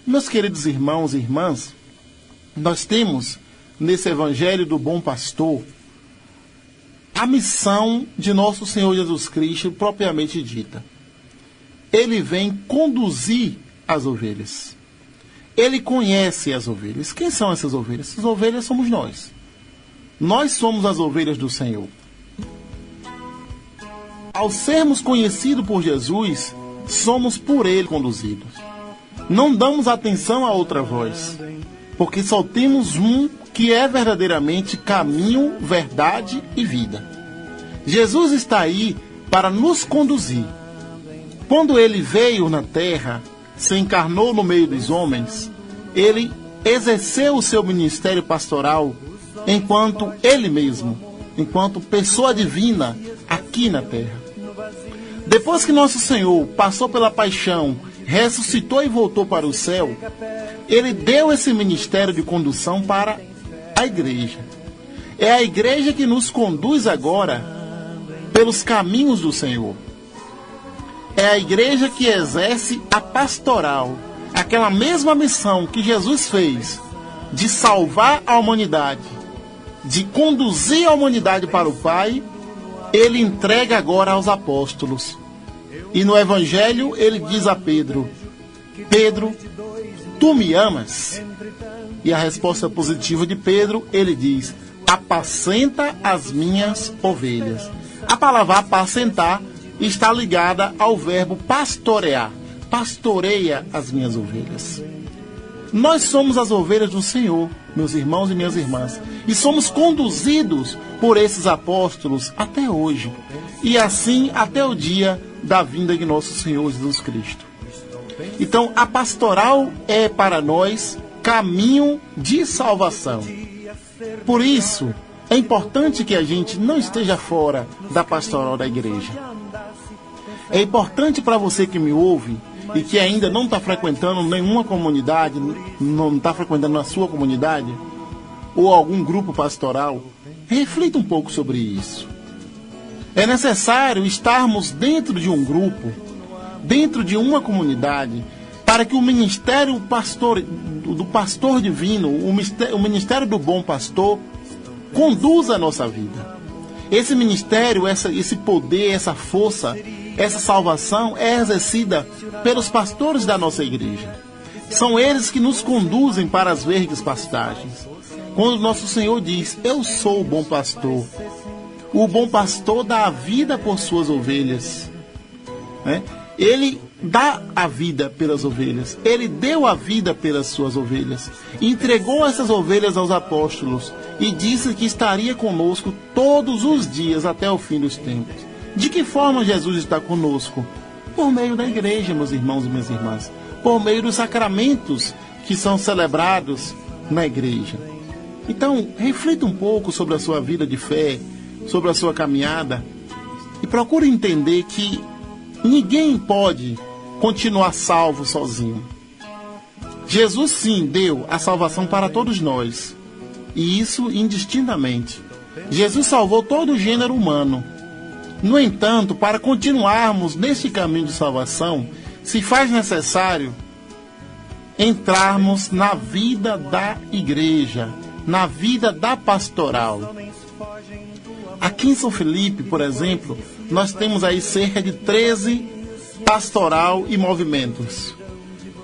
Meus queridos irmãos e irmãs, nós temos nesse Evangelho do Bom Pastor a missão de nosso Senhor Jesus Cristo propriamente dita. Ele vem conduzir as ovelhas. Ele conhece as ovelhas. Quem são essas ovelhas? Essas ovelhas somos nós. Nós somos as ovelhas do Senhor. Ao sermos conhecidos por Jesus, somos por Ele conduzidos. Não damos atenção a outra voz, porque só temos um que é verdadeiramente caminho, verdade e vida. Jesus está aí para nos conduzir. Quando Ele veio na terra, se encarnou no meio dos homens, Ele exerceu o seu ministério pastoral enquanto Ele mesmo, enquanto pessoa divina aqui na terra. Depois que nosso Senhor passou pela paixão, ressuscitou e voltou para o céu, Ele deu esse ministério de condução para a igreja. É a igreja que nos conduz agora pelos caminhos do Senhor. É a igreja que exerce a pastoral, aquela mesma missão que Jesus fez, de salvar a humanidade, de conduzir a humanidade para o Pai. Ele entrega agora aos apóstolos. E no Evangelho ele diz a Pedro: Pedro, tu me amas? E a resposta positiva de Pedro, ele diz: apacenta as minhas ovelhas. A palavra apacentar está ligada ao verbo pastorear. Pastoreia as minhas ovelhas. Nós somos as ovelhas do Senhor, meus irmãos e minhas irmãs, e somos conduzidos por esses apóstolos até hoje, e assim até o dia da vinda de nosso Senhor Jesus Cristo. Então, a pastoral é para nós caminho de salvação. Por isso, é importante que a gente não esteja fora da pastoral da igreja. É importante para você que me ouve e que ainda não está frequentando nenhuma comunidade, não está frequentando a sua comunidade, ou algum grupo pastoral, reflita um pouco sobre isso. É necessário estarmos dentro de um grupo, dentro de uma comunidade, para que o ministério do pastor divino, o ministério do bom pastor, conduza a nossa vida. Esse ministério, esse poder, essa força, essa salvação é exercida pelos pastores da nossa igreja. São eles que nos conduzem para as verdes pastagens. Quando nosso Senhor diz: eu sou o bom pastor, o bom pastor dá a vida por suas ovelhas, né? Ele dá a vida pelas ovelhas. Ele deu a vida pelas suas ovelhas. Entregou essas ovelhas aos apóstolos e disse que estaria conosco todos os dias até o fim dos tempos. De que forma Jesus está conosco? Por meio da igreja, meus irmãos e minhas irmãs. Por meio dos sacramentos que são celebrados na igreja. Então, reflita um pouco sobre a sua vida de fé, sobre a sua caminhada, e procure entender que ninguém pode continuar salvo sozinho. Jesus sim deu a salvação para todos nós, e isso indistintamente. Jesus salvou todo o gênero humano. No entanto, para continuarmos neste caminho de salvação, se faz necessário entrarmos na vida da igreja, na vida da pastoral. Aqui em São Felipe, por exemplo, nós temos aí cerca de 13 pastoral e movimentos.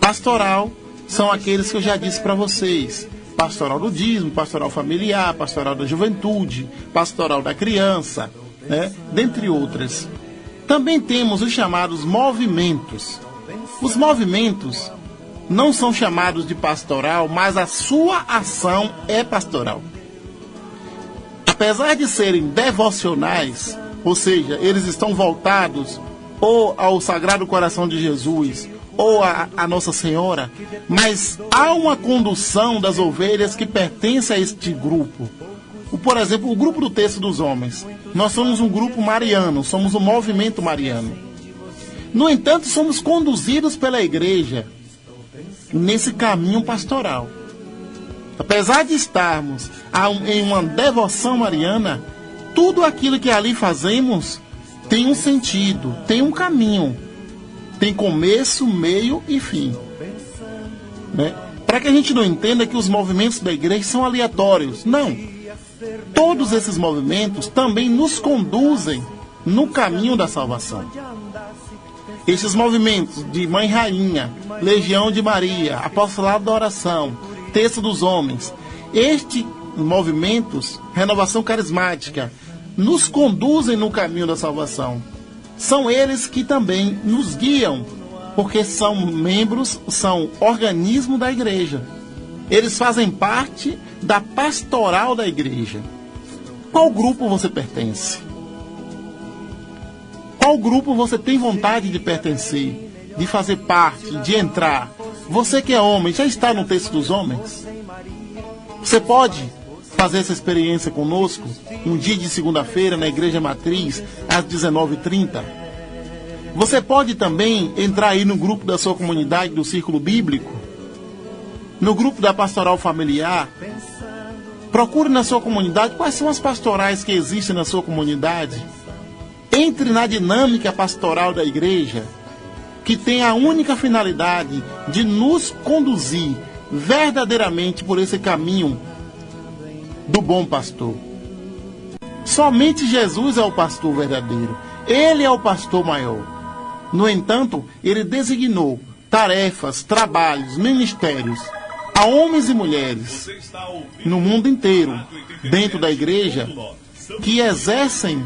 Pastoral são aqueles que eu já disse para vocês: pastoral do dízimo, pastoral familiar, pastoral da juventude, pastoral da criança, né? Dentre outras. Também temos os chamados movimentos. Os movimentos não são chamados de pastoral, mas a sua ação é pastoral. Apesar de serem devocionais, ou seja, eles estão voltados ou ao Sagrado Coração de Jesus, ou a Nossa Senhora, mas há uma condução das ovelhas que pertence a este grupo. Por exemplo, o grupo do Terço dos Homens. Nós somos um grupo mariano, somos um movimento mariano. No entanto, somos conduzidos pela igreja nesse caminho pastoral. Apesar de estarmos em uma devoção mariana, tudo aquilo que ali fazemos tem um sentido, tem um caminho, tem começo, meio e fim. né? Para que a gente não entenda que os movimentos da igreja são aleatórios. Não. Todos esses movimentos também nos conduzem no caminho da salvação. Esses movimentos de Mãe Rainha, Legião de Maria, Apostolado da Oração, Terço dos Homens, estes movimentos, Renovação Carismática, nos conduzem no caminho da salvação. São eles que também nos guiam, porque são membros, são organismo da igreja. Eles fazem parte da pastoral da igreja. Qual grupo você pertence? Qual grupo você tem vontade de pertencer, de fazer parte, de entrar? Você que é homem, já está no Terço dos Homens? Você pode fazer essa experiência conosco um dia de segunda-feira na Igreja Matriz, às 19h30? Você pode também entrar aí no grupo da sua comunidade, do Círculo Bíblico, no grupo da Pastoral Familiar. Procure na sua comunidade quais são as pastorais que existem na sua comunidade. Entre na dinâmica pastoral da igreja, que tem a única finalidade de nos conduzir verdadeiramente por esse caminho do bom pastor. Somente Jesus é o pastor verdadeiro. Ele é o pastor maior. No entanto, ele designou tarefas, trabalhos, ministérios a homens e mulheres no mundo inteiro, dentro da igreja, que exercem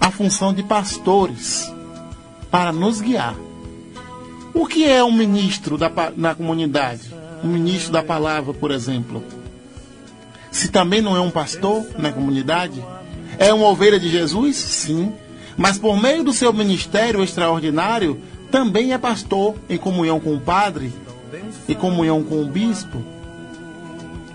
a função de pastores para nos guiar. O que é um ministro na comunidade? Um ministro da palavra, por exemplo. Se também não é um pastor na comunidade, é uma ovelha de Jesus? Sim. Mas por meio do seu ministério extraordinário, também é pastor em comunhão com o padre, em comunhão com o bispo.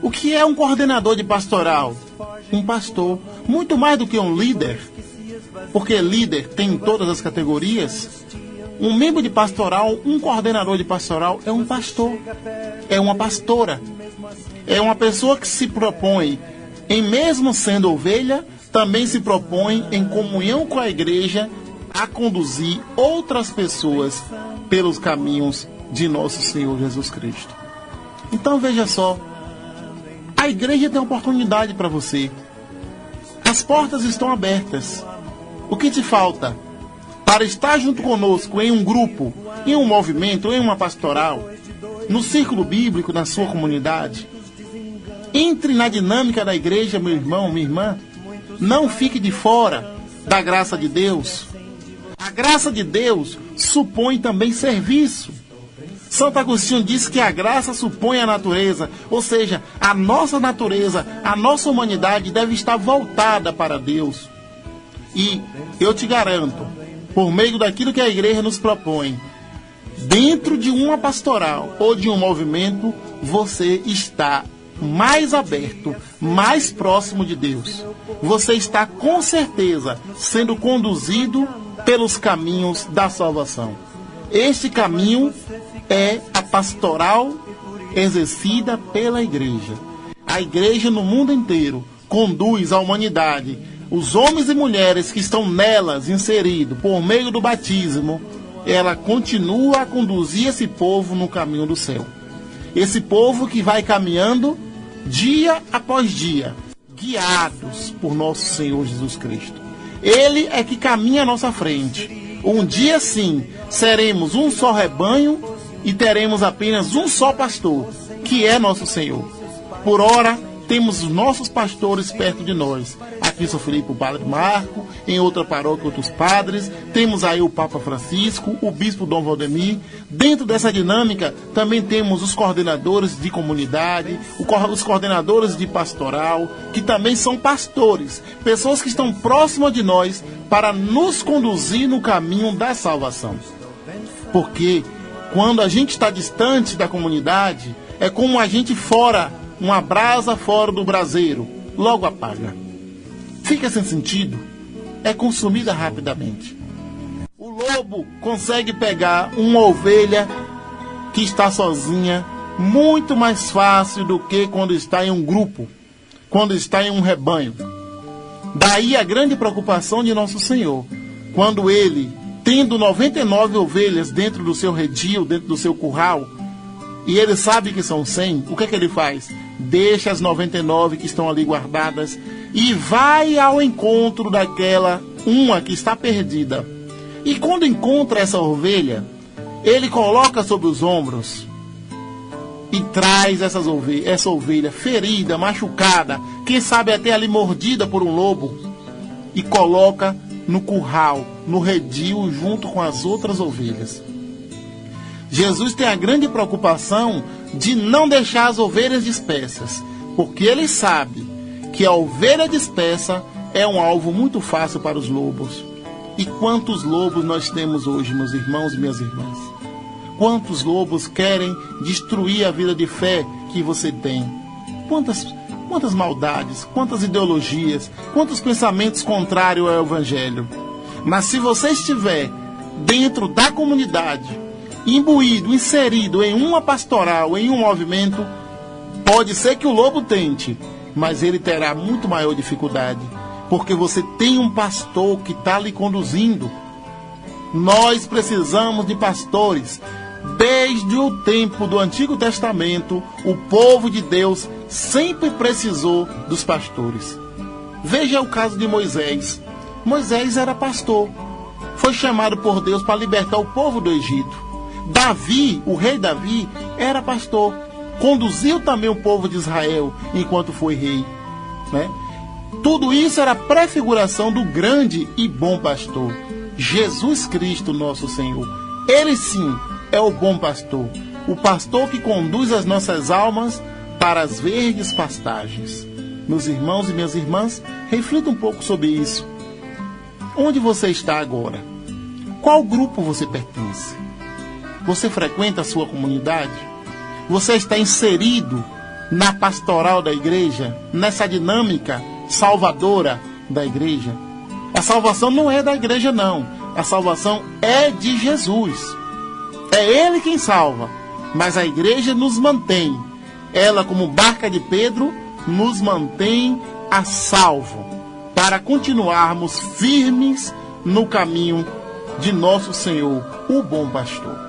O que é um coordenador de pastoral? Um pastor. Muito mais do que um líder, porque líder tem em todas as categorias. Um membro de pastoral, um coordenador de pastoral é um pastor, é uma pastora. É uma pessoa que se propõe, em mesmo sendo ovelha, também se propõe em comunhão com a igreja a conduzir outras pessoas pelos caminhos de nosso Senhor Jesus Cristo. Então veja só, a igreja tem oportunidade para você. As portas estão abertas. O que te falta para estar junto conosco em um grupo, em um movimento, em uma pastoral, no círculo bíblico, na sua comunidade? Entre na dinâmica da igreja, meu irmão, minha irmã. Não fique de fora da graça de Deus. A graça de Deus supõe também serviço. Santo Agostinho diz que a graça supõe a natureza, ou seja, a nossa natureza, a nossa humanidade deve estar voltada para Deus. E eu te garanto, por meio daquilo que a igreja nos propõe, dentro de uma pastoral ou de um movimento, você está mais aberto, mais próximo de Deus. Você está com certeza sendo conduzido pelos caminhos da salvação. Este caminho é a pastoral exercida pela igreja. A igreja no mundo inteiro conduz a humanidade, os homens e mulheres que estão nelas inseridos por meio do batismo, ela continua a conduzir esse povo no caminho do céu. Esse povo que vai caminhando dia após dia, guiados por nosso Senhor Jesus Cristo. Ele é que caminha à nossa frente. Um dia sim, seremos um só rebanho e teremos apenas um só pastor, que é nosso Senhor. Por ora, temos os nossos pastores perto de nós. Aqui em São Felipe, o Padre Marco, em outra paróquia, outros padres. Temos aí o Papa Francisco, o Bispo Dom Valdemir. Dentro dessa dinâmica, também temos os coordenadores de comunidade, os coordenadores de pastoral, que também são pastores, pessoas que estão próximas de nós para nos conduzir no caminho da salvação. Porque quando a gente está distante da comunidade, é como a gente fora, uma brasa fora do braseiro, logo apaga. Fica sem sentido, é consumida rapidamente. O lobo consegue pegar uma ovelha que está sozinha muito mais fácil do que quando está em um grupo, quando está em um rebanho. Daí a grande preocupação de nosso Senhor, quando ele, tendo 99 ovelhas dentro do seu redil, dentro do seu curral, e ele sabe que são 100, o que é que ele faz? Deixa as 99 que estão ali guardadas e vai ao encontro daquela uma que está perdida. E quando encontra essa ovelha, ele coloca sobre os ombros e traz essa ovelha ferida, machucada, quem sabe até ali mordida por um lobo, e coloca no curral, no redil, junto com as outras ovelhas. Jesus tem a grande preocupação de não deixar as ovelhas dispersas, porque ele sabe que a ovelha dispersa é um alvo muito fácil para os lobos. E quantos lobos nós temos hoje, meus irmãos e minhas irmãs? Quantos lobos querem destruir a vida de fé que você tem? Quantas maldades, quantas ideologias, quantos pensamentos contrários ao Evangelho. Mas se você estiver dentro da comunidade, imbuído, inserido em uma pastoral, em um movimento, pode ser que o lobo tente, mas ele terá muito maior dificuldade, porque você tem um pastor que está lhe conduzindo. Nós precisamos de pastores. Desde o tempo do Antigo Testamento, o povo de Deus sempre precisou dos pastores. Veja o caso de Moisés. Moisés era pastor. Foi chamado por Deus para libertar o povo do Egito. Davi, o rei Davi, era pastor. Conduziu também o povo de Israel enquanto foi rei, né? Tudo isso era prefiguração do grande e bom pastor, Jesus Cristo, nosso Senhor. Ele sim é o bom pastor, o pastor que conduz as nossas almas para as verdes pastagens. Meus irmãos e minhas irmãs, reflita um pouco sobre isso. Onde você está agora? Qual grupo você pertence? Você frequenta a sua comunidade? Você está inserido na pastoral da igreja, nessa dinâmica salvadora da igreja? A salvação não é da igreja, não. A salvação é de Jesus. É Ele quem salva. Mas a igreja nos mantém. Ela, como barca de Pedro, nos mantém a salvo, para continuarmos firmes no caminho de nosso Senhor, o bom pastor.